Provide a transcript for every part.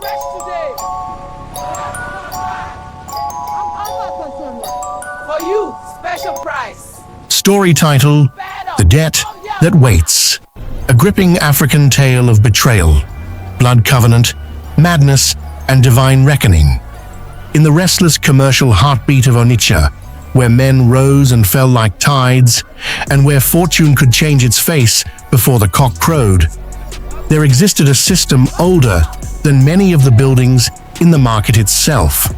fresh today. For you, special price. Story title, The Debt That Waits. A gripping African tale of betrayal, blood covenant, madness, and divine reckoning. In the restless commercial heartbeat of Onitsha, where men rose and fell like tides, and where fortune could change its face before the cock crowed, there existed a system older than many of the buildings in the market itself,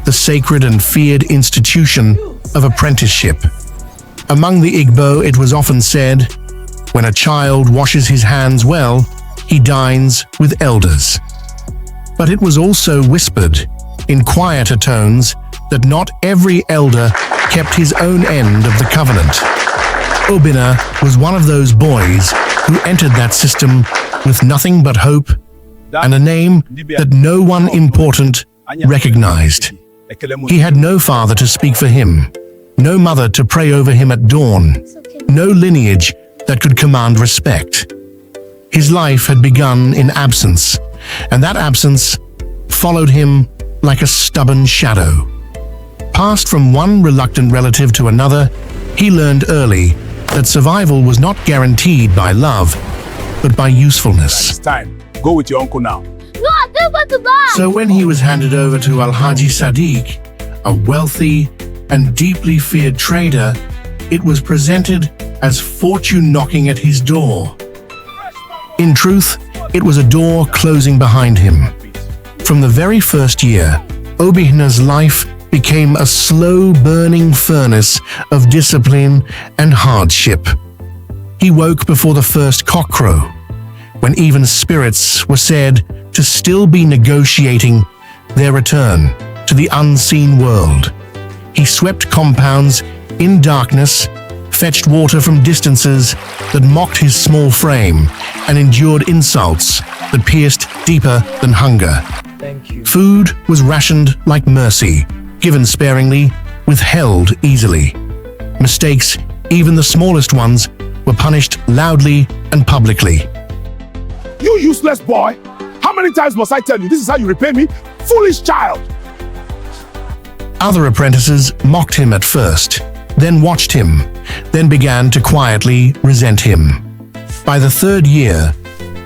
the sacred and feared institution of apprenticeship. Among the Igbo, it was often said, when a child washes his hands well, he dines with elders. But it was also whispered, in quieter tones, that not every elder kept his own end of the covenant. Obinna was one of those boys who entered that system with nothing but hope and a name that no one important recognized. He had no father to speak for him, no mother to pray over him at dawn, no lineage that could command respect. His life had begun in absence, and that absence followed him like a stubborn shadow. Passed from one reluctant relative to another, he learned early that survival was not guaranteed by love, but by usefulness. It's time. Go with your uncle now. No, I don't want to buy. So when he was handed over to Alhaji Sadiq, a wealthy and deeply feared trader, it was presented as fortune knocking at his door. In truth, it was a door closing behind him. From the very first year, Obinna's life became a slow-burning furnace of discipline and hardship. He woke before the first cockcrow, when even spirits were said to still be negotiating their return to the unseen world. He swept compounds in darkness, fetched water from distances that mocked his small frame, and endured insults that pierced deeper than hunger. Thank you. Food was rationed like mercy, given sparingly, withheld easily. Mistakes, even the smallest ones, were punished loudly and publicly. You useless boy! How many times must I tell you this is how you repay me? Foolish child! Other apprentices mocked him at first, then watched him, then began to quietly resent him. By the third year,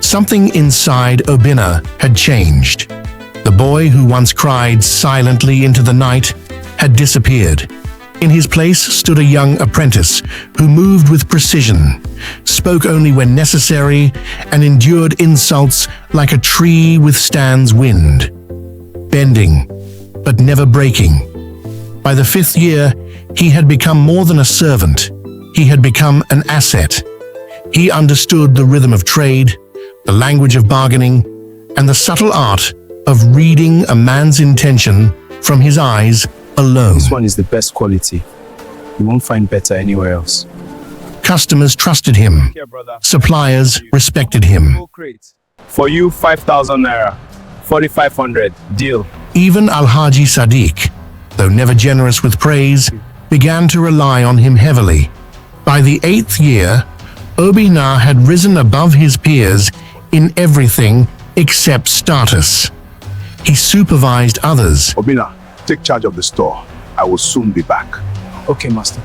something inside Obinna had changed. The boy who once cried silently into the night had disappeared. In his place stood a young apprentice who moved with precision, spoke only when necessary, and endured insults like a tree withstands wind. Bending, but never breaking. By the fifth year, he had become more than a servant. He had become an asset. He understood the rhythm of trade, the language of bargaining, and the subtle art of reading a man's intention from his eyes alone. This one is the best quality. You won't find better anywhere else. Customers trusted him. Suppliers respected him. For you, 5,000 naira. 4,500. Deal. Even Alhaji Sadiq, though never generous with praise, began to rely on him heavily. By the 8th year, Obinna had risen above his peers in everything except status. He supervised others. Obinna, take charge of the store. I will soon be back. Okay, master.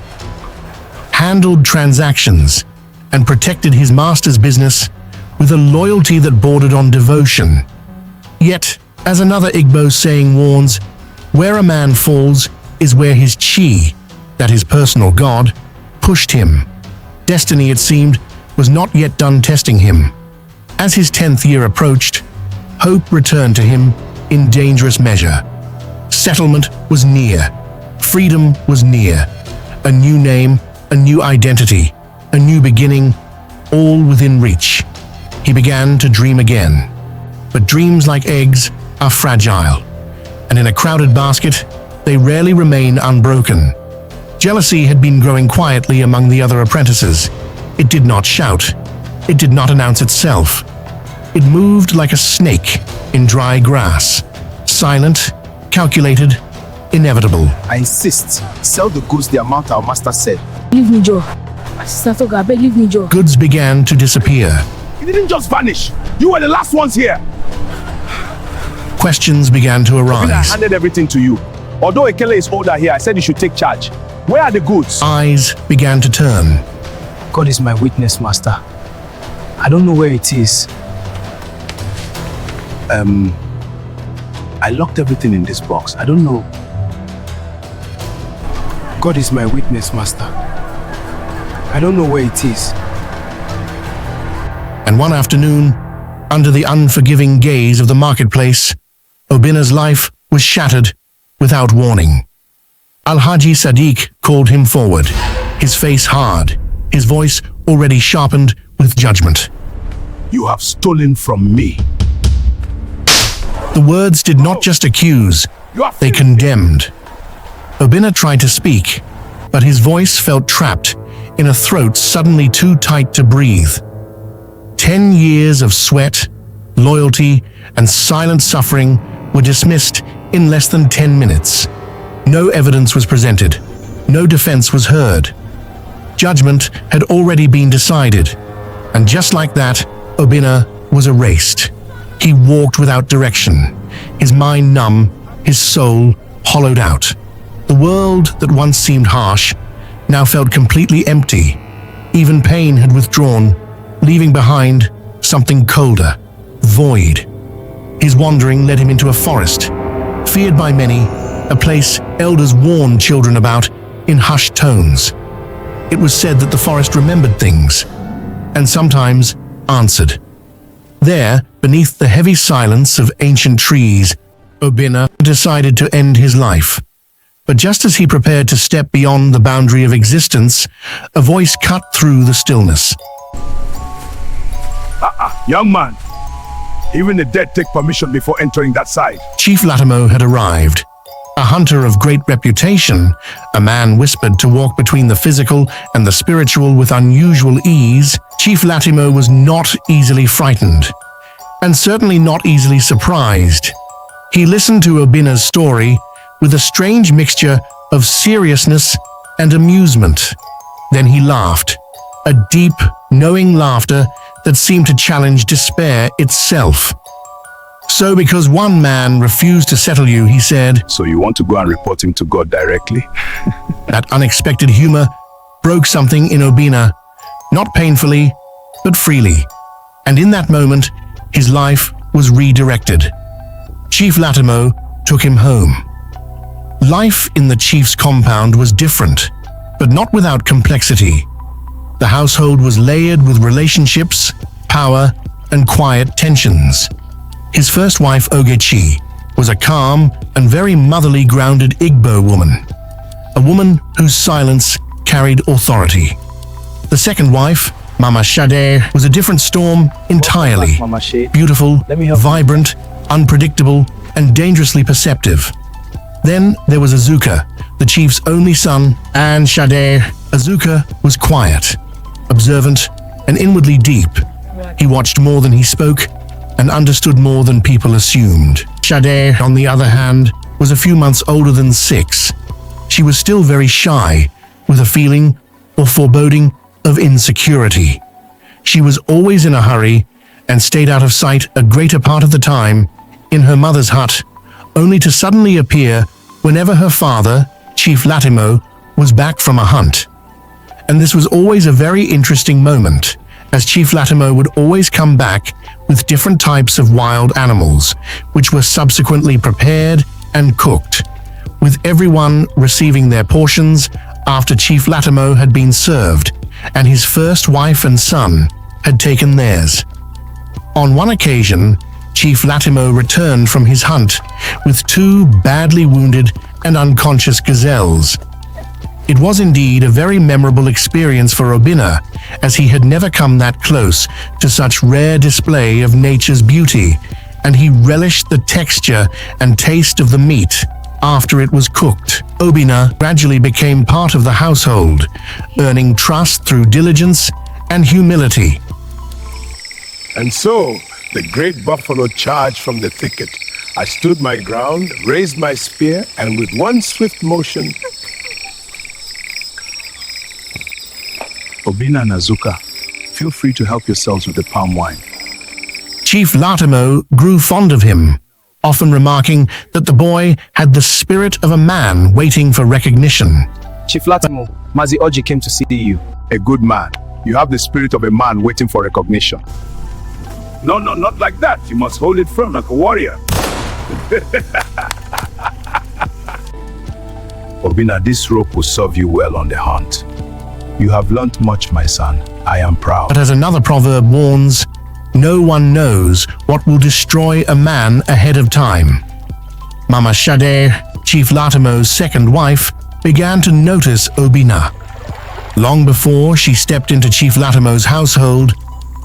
Handled transactions, and protected his master's business with a loyalty that bordered on devotion. Yet, as another Igbo saying warns, where a man falls is where his chi, that his personal god, pushed him. Destiny, it seemed, was not yet done testing him. As his 10th year approached, hope returned to him in dangerous measure. Settlement was near. Freedom was near. A new name, a new identity, a new beginning, all within reach. He began to dream again. But dreams, like eggs, are fragile, and in a crowded basket, they rarely remain unbroken. Jealousy had been growing quietly among the other apprentices. It did not shout. It did not announce itself. It moved like a snake in dry grass, silent, calculated, inevitable. I insist. Sell the goods the amount our master said. Leave me, Joe. Sister Toga, leave me, Joe. Goods began to disappear. You didn't just vanish. You were the last ones here. questions began to I arise. handed everything to you. Although Ekele is older here, I said you should take charge. Where are the goods? Eyes began to turn. God is my witness, master. I don't know where it is. I locked everything in this box. I don't know. God is my witness, master. I don't know where it is. And one afternoon, under the unforgiving gaze of the marketplace, Obinna's life was shattered without warning. Al-Haji Sadiq called him forward, his face hard, his voice already sharpened with judgment. You have stolen from me. The words did not just accuse, You are they condemned. Obinna tried to speak, but his voice felt trapped in a throat suddenly too tight to breathe. 10 years of sweat, loyalty, and silent suffering were dismissed in less than 10 minutes. No evidence was presented. No defense was heard. Judgment had already been decided, and just like that, Obinna was erased. He walked without direction, his mind numb, his soul hollowed out. The world that once seemed harsh now felt completely empty. Even pain had withdrawn, leaving behind something colder, void. His wandering led him into a forest, feared by many, a place elders warned children about in hushed tones. It was said that the forest remembered things, and sometimes answered. There, beneath the heavy silence of ancient trees, Obinna decided to end his life. But just as he prepared to step beyond the boundary of existence, a voice cut through the stillness. Young man, even the dead take permission before entering that side. Chief Latimer had arrived. A hunter of great reputation, a man whispered to walk between the physical and the spiritual with unusual ease, Chief Latimer was not easily frightened, and certainly not easily surprised. He listened to Obinna's story with a strange mixture of seriousness and amusement. Then he laughed, a deep, knowing laughter that seemed to challenge despair itself. So because one man refused to settle you, he said, So you want to go and report him to God directly? that unexpected humor broke something in Obinna, not painfully, but freely. And in that moment, his life was redirected. Chief Latimer took him home. Life in the chief's compound was different, but not without complexity. The household was layered with relationships, power, and quiet tensions. His first wife, Ogechi, was a calm and very motherly grounded Igbo woman, a woman whose silence carried authority. The second wife, Mama Shade, was a different storm entirely. Mama Shade. Beautiful, Let me help you. vibrant, unpredictable, and dangerously perceptive. Then there was Azuka, the chief's only son, and Shade. Azuka was quiet, observant, and inwardly deep. He watched more than he spoke and understood more than people assumed. Shade, on the other hand, was a few months older than 6. She was still very shy, with a feeling or foreboding of insecurity. She was always in a hurry and stayed out of sight a greater part of the time in her mother's hut, only to suddenly appear whenever her father, Chief Latimer, was back from a hunt. And this was always a very interesting moment, as Chief Latimer would always come back with different types of wild animals, which were subsequently prepared and cooked, with everyone receiving their portions after Chief Latimer had been served, and his first wife and son had taken theirs. On one occasion, Chief Latimer returned from his hunt with 2 badly wounded and unconscious gazelles. It was indeed a very memorable experience for Obinna, as he had never come that close to such rare display of nature's beauty, and he relished the texture and taste of the meat after it was cooked. Obinna gradually became part of the household, earning trust through diligence and humility. And so, the great buffalo charged from the thicket. I stood my ground, raised my spear, and with one swift motion, Obinna and Azuka, feel free to help yourselves with the palm wine. Chief Latimer grew fond of him, often remarking that the boy had the spirit of a man waiting for recognition. Chief Latimo, Mazi Oji came to see you. A good man. You have the spirit of a man waiting for recognition. No, not like that. You must hold it firm like a warrior. Obinna, this rope will serve you well on the hunt. You have learnt much, my son. I am proud. But as another proverb warns, no one knows what will destroy a man ahead of time. Mama Shade, Chief Latimo's second wife, began to notice Obinna. Long before she stepped into Chief Latimo's household,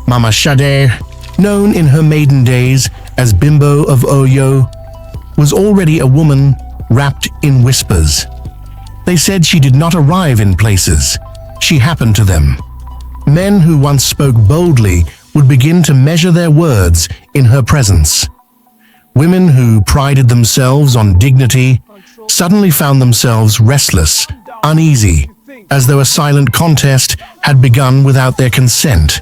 Mama Shade, known in her maiden days as Bimbo of Oyo, was already a woman wrapped in whispers. They said she did not arrive in places. She happened to them. Men who once spoke boldly would begin to measure their words in her presence. Women who prided themselves on dignity suddenly found themselves restless, uneasy, as though a silent contest had begun without their consent.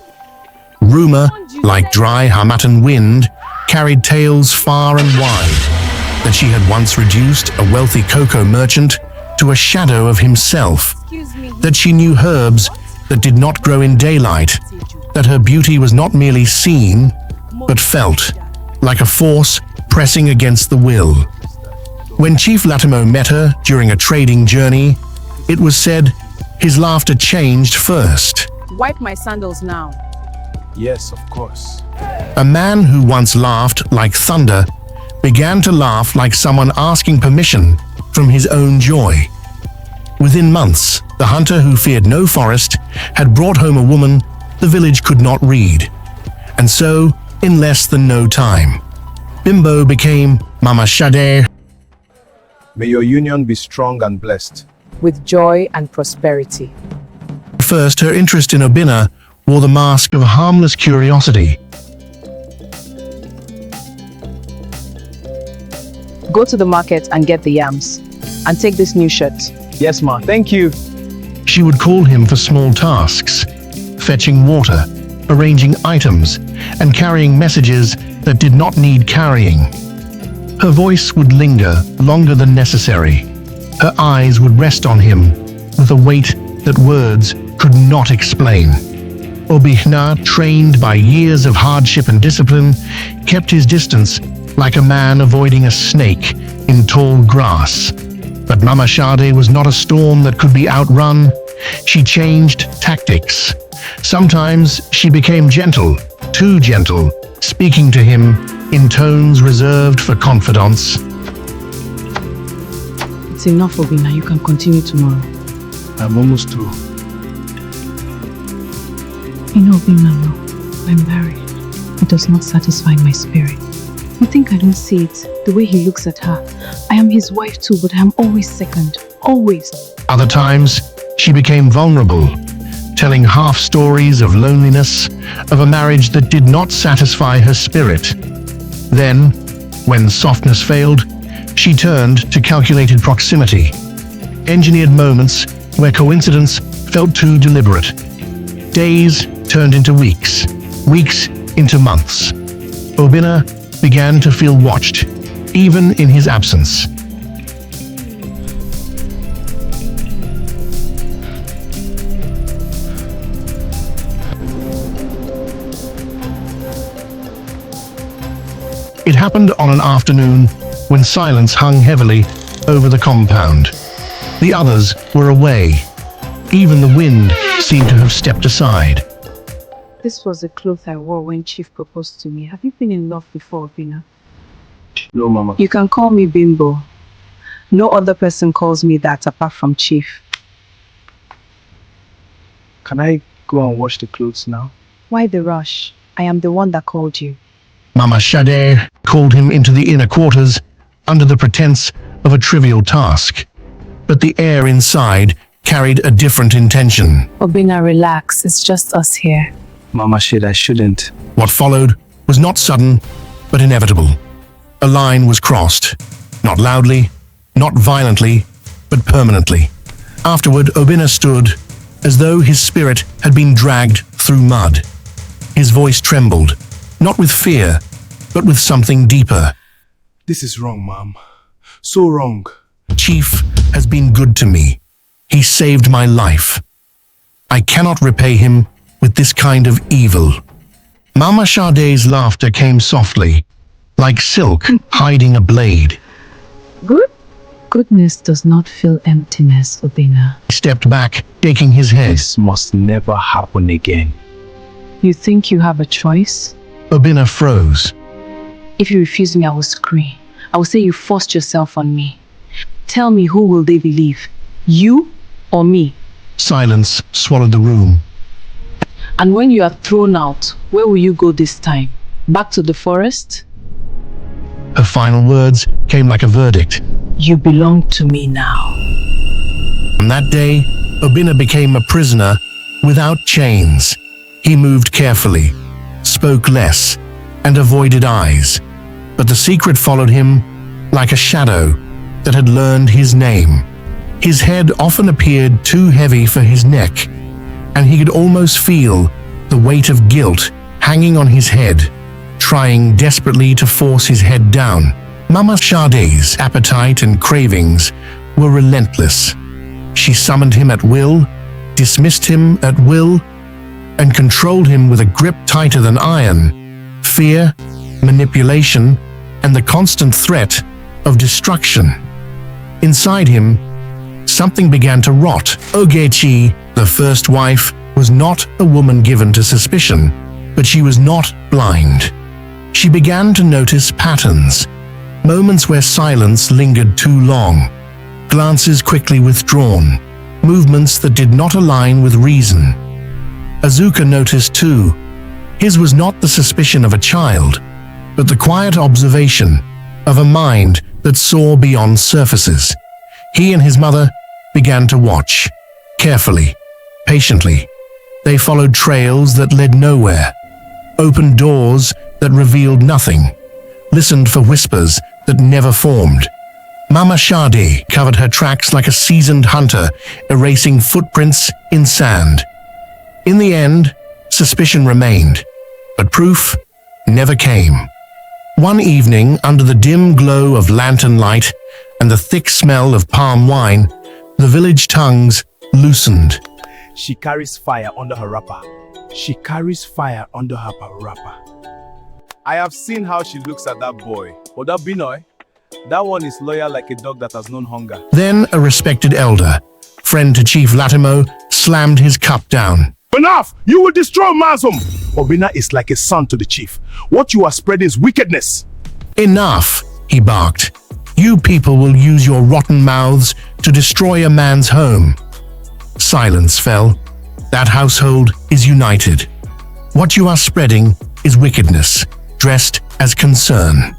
Rumor, like dry Hamatan wind, carried tales far and wide that she had once reduced a wealthy cocoa merchant to a shadow of himself, that she knew herbs that did not grow in daylight, that her beauty was not merely seen, but felt, like a force pressing against the will. When Chief Latimo met her during a trading journey, it was said his laughter changed first. Wipe my sandals now. Yes, of course. A man who once laughed like thunder began to laugh like someone asking permission from his own joy. Within months, the hunter who feared no forest had brought home a woman the village could not read. And so, in less than no time, Bimbo became Mama Shade. May your union be strong and blessed. With joy and prosperity. First, her interest in Obinna wore the mask of harmless curiosity. Go to the market and get the yams. And take this new shirt. Yes, ma. Thank you. She would call him for small tasks, fetching water, arranging items, and carrying messages that did not need carrying. Her voice would linger longer than necessary. Her eyes would rest on him with a weight that words could not explain. Obinna, trained by years of hardship and discipline, kept his distance like a man avoiding a snake in tall grass. But Mama Shade was not a storm that could be outrun. She changed tactics. Sometimes she became gentle, too gentle, speaking to him in tones reserved for confidants. It's enough, Obinna. You can continue tomorrow. I'm almost through. You know, Obinna, no, I'm married. It does not satisfy my spirit. You think I don't see it? The way he looks at her. I am his wife too, but I am always second. Always. Other times, she became vulnerable, telling half stories of loneliness, of a marriage that did not satisfy her spirit. Then, when softness failed, she turned to calculated proximity, engineered moments where coincidence felt too deliberate. Days turned into weeks, weeks into months. Obinna began to feel watched, even in his absence. It happened on an afternoon when silence hung heavily over the compound. The others were away. Even the wind seemed to have stepped aside. This was the cloth I wore when Chief proposed to me. Have you been in love before, Obinna? No, Mama. You can call me Bimbo. No other person calls me that apart from Chief. Can I go and wash the clothes now? Why the rush? I am the one that called you. Mama Shade called him into the inner quarters under the pretense of a trivial task. But the air inside carried a different intention. Obinna, relax. It's just us here. Mama said I shouldn't. What followed was not sudden, but inevitable. A line was crossed, not loudly, not violently, but permanently. Afterward, Obinna stood as though his spirit had been dragged through mud. His voice trembled, not with fear, but with something deeper. This is wrong, Mom. So wrong. Chief has been good to me. He saved my life. I cannot repay him with this kind of evil. Mama Sade's laughter came softly, like silk hiding a blade. Good? Goodness does not fill emptiness, Obinna. He stepped back, shaking his head. This must never happen again. You think you have a choice? Obinna froze. If you refuse me, I will scream. I will say you forced yourself on me. Tell me, who will they believe? You or me? Silence swallowed the room. And when you are thrown out, where will you go this time? Back to the forest? Her final words came like a verdict. You belong to me now. On that day, Obinna became a prisoner without chains. He moved carefully, spoke less, and avoided eyes. But the secret followed him like a shadow that had learned his name. His head often appeared too heavy for his neck, and he could almost feel the weight of guilt hanging on his head, trying desperately to force his head down. Mama Sade's appetite and cravings were relentless. She summoned him at will, dismissed him at will, and controlled him with a grip tighter than iron. Fear, manipulation, and the constant threat of destruction. Inside him, something began to rot. Ogechi, the first wife, was not a woman given to suspicion, but she was not blind. She began to notice patterns, moments where silence lingered too long, glances quickly withdrawn, movements that did not align with reason. Azuka noticed too. His was not the suspicion of a child, but the quiet observation of a mind that saw beyond surfaces. He and his mother began to watch, carefully, patiently. They followed trails that led nowhere, opened doors that revealed nothing, listened for whispers that never formed. Mama Sade covered her tracks like a seasoned hunter, erasing footprints in sand. In the end, suspicion remained, but proof never came. One evening, under the dim glow of lantern light and the thick smell of palm wine, the village tongues loosened. She carries fire under her wrapper. She carries fire under her wrapper. I have seen how she looks at that boy. But that Binoy, that one is loyal like a dog that has known hunger. Then a respected elder, friend to Chief Latimo, slammed his cup down. Enough! You will destroy Mazum! Obinna is like a son to the chief. What you are spreading is wickedness. Enough, he barked. You people will use your rotten mouths to destroy a man's home. Silence fell. That household is united. What you are spreading is wickedness, dressed as concern.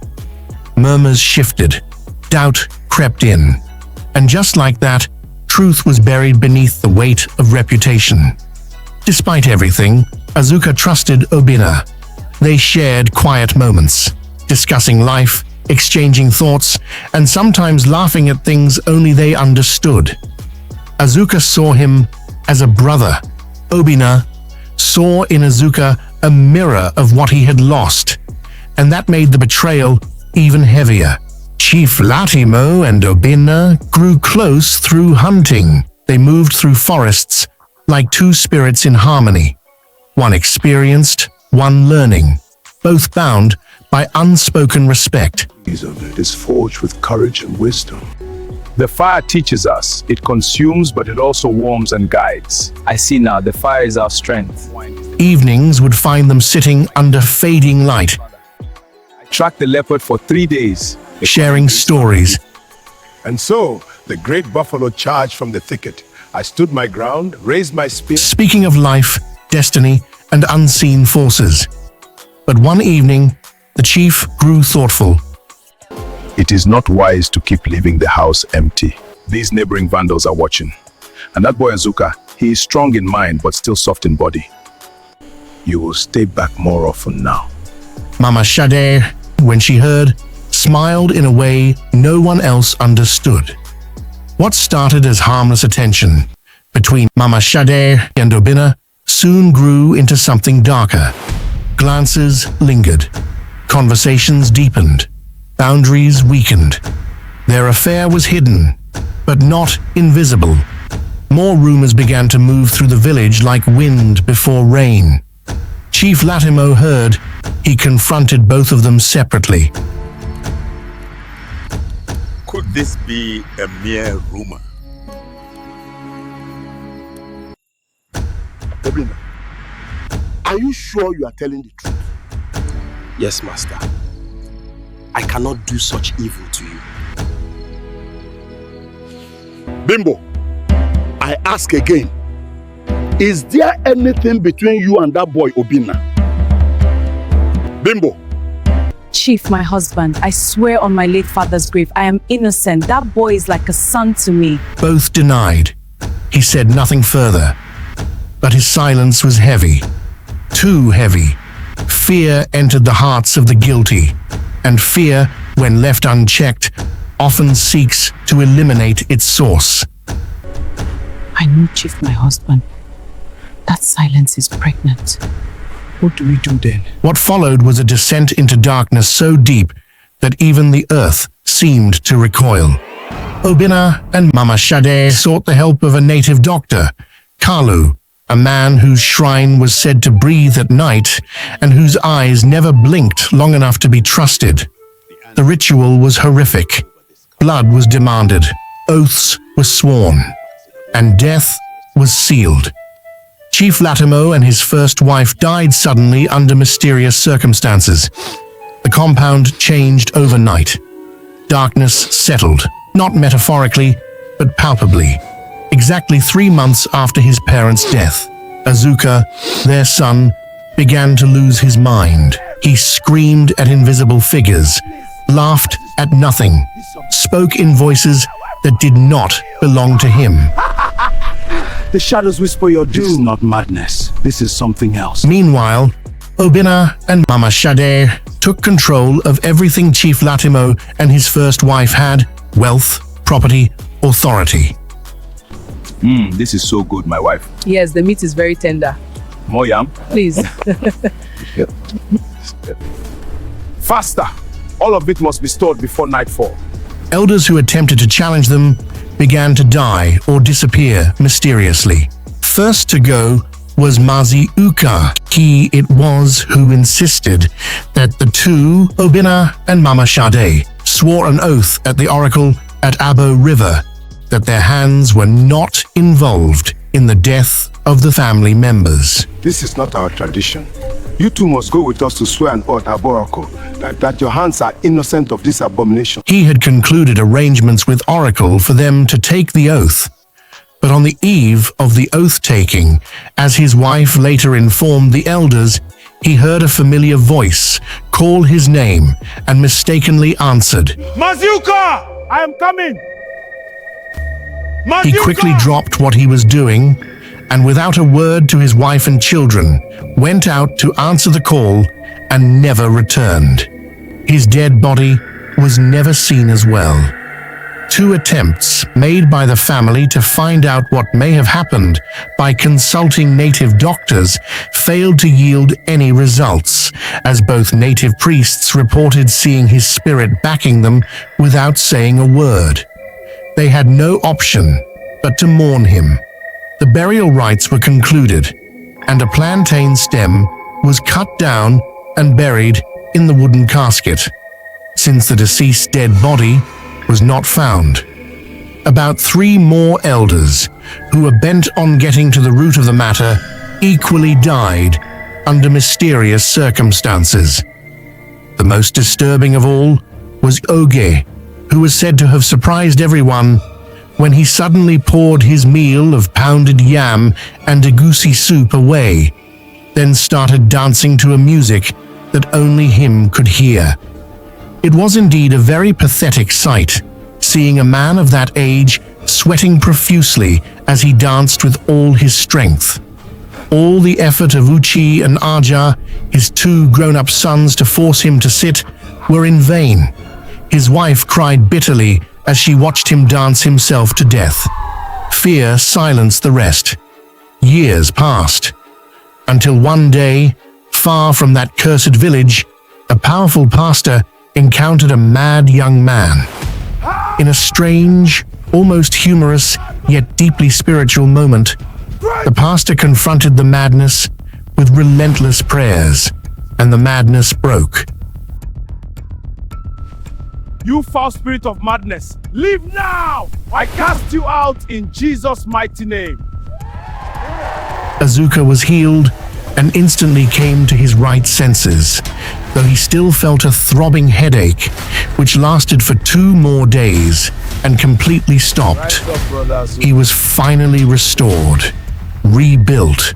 Murmurs shifted. Doubt crept in. And just like that, truth was buried beneath the weight of reputation. Despite everything, Azuka trusted Obinna. They shared quiet moments, discussing life, exchanging thoughts, and sometimes laughing at things only they understood. Azuka saw him as a brother. Obinna saw in Azuka a mirror of what he had lost, and that made the betrayal even heavier. Chief Latimo and Obinna grew close through hunting. They moved through forests like two spirits in harmony, one experienced, one learning, both bound by unspoken respect. It is forged with courage and wisdom. The fire teaches us. It consumes, but it also warms and guides. I see now, the fire is our strength. Evenings would find them sitting under fading light, I tracked the leopard for 3 days. sharing stories. And so, the great buffalo charged from the thicket. I stood my ground, raised my spear. Speaking of life, destiny, and unseen forces. But one evening, the chief grew thoughtful. It is not wise to keep leaving the house empty. These neighboring vandals are watching. And that boy Azuka, he is strong in mind but still soft in body. You will stay back more often now. Mama Sade, when she heard, smiled in a way no one else understood. What started as harmless attention between Mama Sade and Obinna soon grew into something darker. Glances lingered. Conversations deepened. Boundaries weakened. Their affair was hidden, but not invisible. More rumors began to move through the village like wind before rain. Chief Latimo heard. He confronted both of them separately. Could this be a mere rumor? Obinna, are you sure you are telling the truth? Yes, Master. I cannot do such evil to you. Bimbo, I ask again. Is there anything between you and that boy, Obinna? Bimbo. Chief, my husband, I swear on my late father's grave, I am innocent. That boy is like a son to me. Both denied. He said nothing further. But his silence was heavy. Too heavy. Fear entered the hearts of the guilty. And fear, when left unchecked, often seeks to eliminate its source. I know, Chief, my husband. That silence is pregnant. What do we do then? What followed was a descent into darkness so deep that even the earth seemed to recoil. Obinna and Mama Shade sought the help of a native doctor, Kalu, a man whose shrine was said to breathe at night and whose eyes never blinked long enough to be trusted. The ritual was horrific. Blood was demanded, oaths were sworn, and death was sealed. Chief Latimo and his first wife died suddenly under mysterious circumstances. The compound changed overnight. Darkness settled, not metaphorically, but palpably. Exactly 3 months after his parents' death, Azuka, their son, began to lose his mind. He screamed at invisible figures, laughed at nothing, spoke in voices that did not belong to him. The shadows whisper your doom. This is not madness. This is something else. Meanwhile, Obinna and Mama Shade took control of everything Chief Latimo and his first wife had: wealth, property, authority. This is so good, my wife. Yes, the meat is very tender. More yam? Please. Faster! All of it must be stored before nightfall. Elders who attempted to challenge them began to die or disappear mysteriously. First to go was Mazi Uka. He it was who insisted that the two, Obinna and Mama Shade, swore an oath at the oracle at Abo River that their hands were not involved in the death of the family members. This is not our tradition. You two must go with us to swear an oath at Oracle that your hands are innocent of this abomination. He had concluded arrangements with Oracle for them to take the oath. But on the eve of the oath-taking, as his wife later informed the elders, he heard a familiar voice call his name and mistakenly answered. Maziuka! I am coming! He quickly dropped what he was doing and without a word to his wife and children, went out to answer the call and never returned. His dead body was never seen as well. 2 attempts made by the family to find out what may have happened by consulting native doctors failed to yield any results, as both native priests reported seeing his spirit backing them without saying a word. They had no option but to mourn him. The burial rites were concluded, and a plantain stem was cut down and buried in the wooden casket, since the deceased's dead body was not found. About 3 more elders, who were bent on getting to the root of the matter, equally died under mysterious circumstances. The most disturbing of all was Oge, who was said to have surprised everyone when he suddenly poured his meal of pounded yam and egusi soup away, then started dancing to a music that only him could hear. It was indeed a very pathetic sight, seeing a man of that age sweating profusely as he danced with all his strength. All the effort of Uchi and Aja, his 2 grown-up sons, to force him to sit were in vain. His wife cried bitterly as she watched him dance himself to death. Fear silenced the rest. Years passed, until one day, far from that cursed village, a powerful pastor encountered a mad young man. In a strange, almost humorous, yet deeply spiritual moment, the pastor confronted the madness with relentless prayers, and the madness broke. You foul spirit of madness, leave now! I cast you out in Jesus' mighty name. Azuka was healed and instantly came to his right senses, though he still felt a throbbing headache, which lasted for 2 more days and completely stopped. He was finally restored, rebuilt.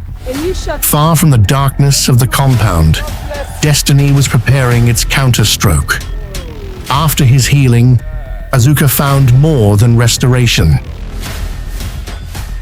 Far from the darkness of the compound, destiny was preparing its counterstroke. After his healing, Azuka found more than restoration.